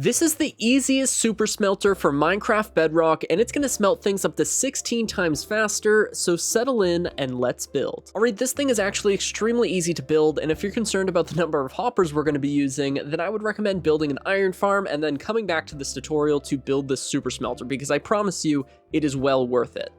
This is the easiest super smelter for Minecraft Bedrock, and it's gonna smelt things up to 16 times faster, so settle in and let's build. Alright, this thing is actually extremely easy to build, and if you're concerned about the number of hoppers we're gonna be using, then I would recommend building an iron farm and then coming back to this tutorial to build this super smelter, because I promise you, it is well worth it.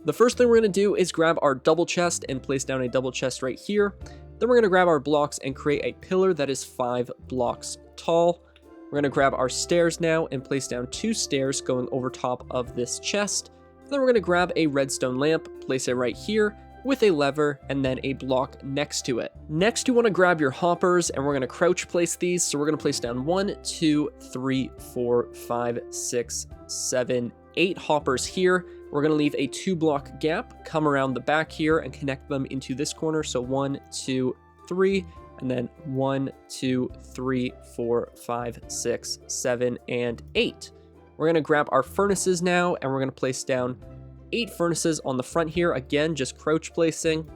The first thing we're gonna do is grab our double chest and place down a double chest right here. Then we're gonna grab our blocks and create a pillar that is 5 blocks tall. We're going to grab our stairs now and place down 2 stairs going over top of this chest. Then we're going to grab a redstone lamp, place it right here with a lever and then a block next to it. Next, you want to grab your hoppers and we're going to crouch place these. So we're going to place down 1, 2, 3, 4, 5, 6, 7, 8 hoppers here. We're going to leave a 2-block gap, come around the back here and connect them into this corner. So 1, 2, 3. And then 1, 2, 3, 4, 5, 6, 7, and 8. We're going to grab our furnaces now, and we're going to place down 8 furnaces on the front here. Again, just crouch placing.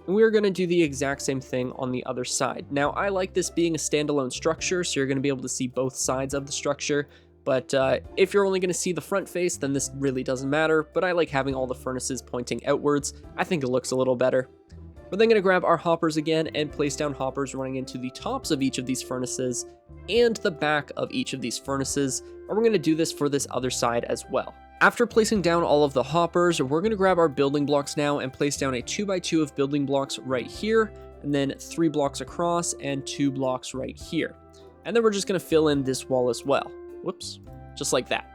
And we're going to do the exact same thing on the other side. Now, I like this being a standalone structure, so you're going to be able to see both sides of the structure. But if you're only going to see the front face, then this really doesn't matter. But I like having all the furnaces pointing outwards. I think it looks a little better. We're then going to grab our hoppers again and place down hoppers running into the tops of each of these furnaces and the back of each of these furnaces, and we're going to do this for this other side as well. After placing down all of the hoppers, we're going to grab our building blocks now and place down a 2x2 of building blocks right here, and then 3 blocks across and 2 blocks right here. And then we're just going to fill in this wall as well. Whoops, just like that.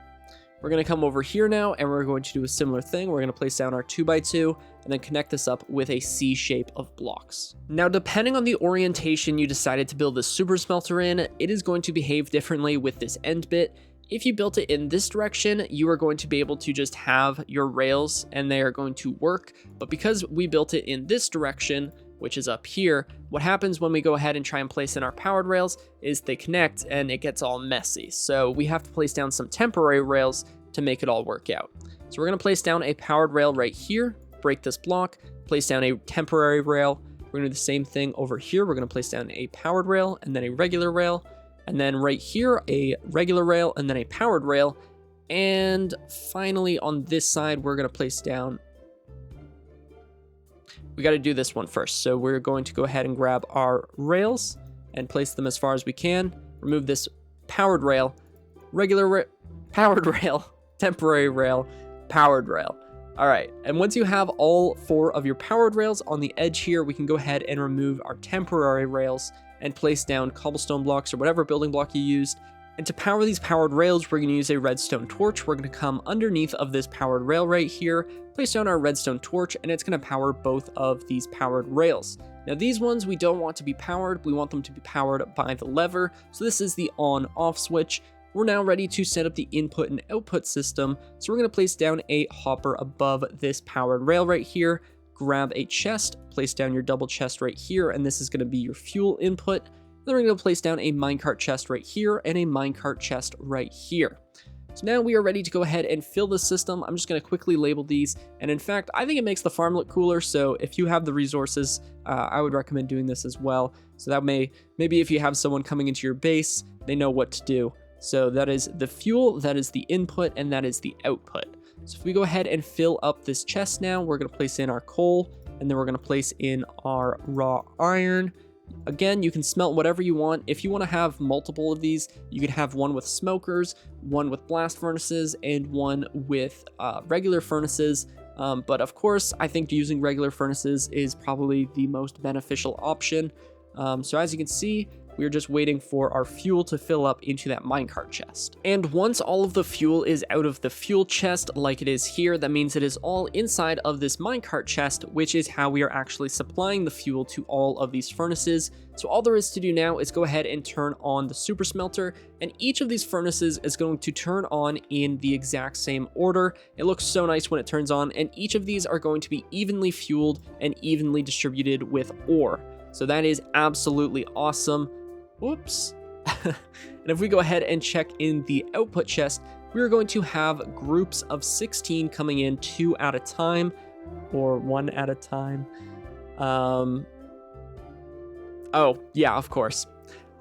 We're going to come over here now and we're going to do a similar thing. We're going to place down our 2x2 and then connect this up with a C shape of blocks. Now, depending on the orientation you decided to build this super smelter in, it is going to behave differently with this end bit. If you built it in this direction, you are going to be able to just have your rails and they are going to work. But because we built it in this direction, which is up here, what happens when we go ahead and try and place in our powered rails is they connect and it gets all messy. So we have to place down some temporary rails to make it all work out. So we're going to place down a powered rail right here, break this block, place down a temporary rail. We're going to do the same thing over here. We're going to place down a powered rail and then a regular rail. And then right here, a regular rail and then a powered rail. And finally on this side, we're going to place down, we got to do this one first. So we're going to go ahead and grab our rails and place them as far as we can. Remove this powered rail, powered rail, temporary rail, powered rail. All right, and once you have all 4 of your powered rails on the edge here, we can go ahead and remove our temporary rails and place down cobblestone blocks or whatever building block you used. And to power these powered rails, we're going to use a redstone torch. We're going to come underneath of this powered rail right here, place down our redstone torch, and it's going to power both of these powered rails. Now these ones we don't want to be powered, we want them to be powered by the lever. So this is the on-off switch. We're now ready to set up the input and output system. So we're going to place down a hopper above this powered rail right here, grab a chest, place down your double chest right here, and this is going to be your fuel input. Then we're going to place down a minecart chest right here and a minecart chest right here. So now we are ready to go ahead and fill the system. I'm just going to quickly label these. And in fact, I think it makes the farm look cooler. So if you have the resources, I would recommend doing this as well. So that maybe if you have someone coming into your base, they know what to do. So that is the fuel, that is the input, and that is the output. So if we go ahead and fill up this chest now, we're going to place in our coal, and then we're going to place in our raw iron. Again, you can smelt whatever you want. If you want to have multiple of these, you could have one with smokers, one with blast furnaces, and one with regular furnaces. But of course, I think using regular furnaces is probably the most beneficial option. So as you can see, we're just waiting for our fuel to fill up into that minecart chest. And once all of the fuel is out of the fuel chest like it is here, that means it is all inside of this minecart chest, which is how we are actually supplying the fuel to all of these furnaces. So all there is to do now is go ahead and turn on the super smelter, and each of these furnaces is going to turn on in the exact same order. It looks so nice when it turns on, and each of these are going to be evenly fueled and evenly distributed with ore. So that is absolutely awesome. Whoops. And if we go ahead and check in the output chest, we're going to have groups of 16 coming in 2 at a time, or 1 at a time. Oh, yeah, of course.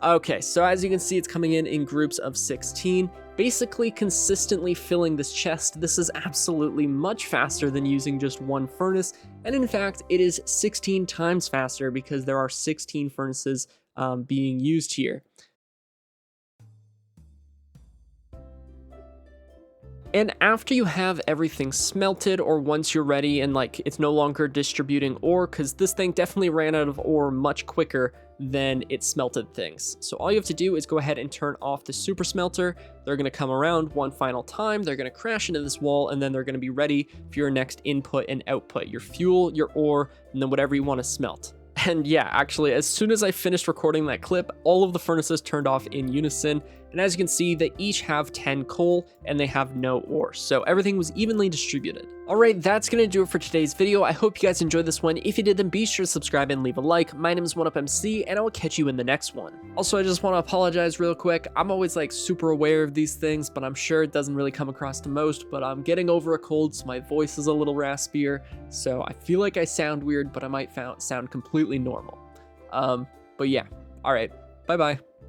Okay, so as you can see, it's coming in groups of 16, basically consistently filling this chest. This is absolutely much faster than using just one furnace, and in fact, it is 16 times faster because there are 16 furnaces being used here. And after you have everything smelted, or once you're ready and like it's no longer distributing ore, because this thing definitely ran out of ore much quicker than it smelted things. So all you have to do is go ahead and turn off the super smelter. They're going to come around one final time, they're going to crash into this wall, and then they're going to be ready for your next input and output, your fuel, your ore, and then whatever you want to smelt. And yeah, actually, as soon as I finished recording that clip, all of the furnaces turned off in unison. And as you can see, they each have 10 coal and they have no ore. So everything was evenly distributed. Alright, that's going to do it for today's video. I hope you guys enjoyed this one. If you did, then be sure to subscribe and leave a like. My name is 1UpMC, and I will catch you in the next one. Also, I just want to apologize real quick. I'm always like super aware of these things, but I'm sure it doesn't really come across to most. But I'm getting over a cold, so my voice is a little raspier. So I feel like I sound weird, but I might sound completely normal. But yeah, alright, bye-bye.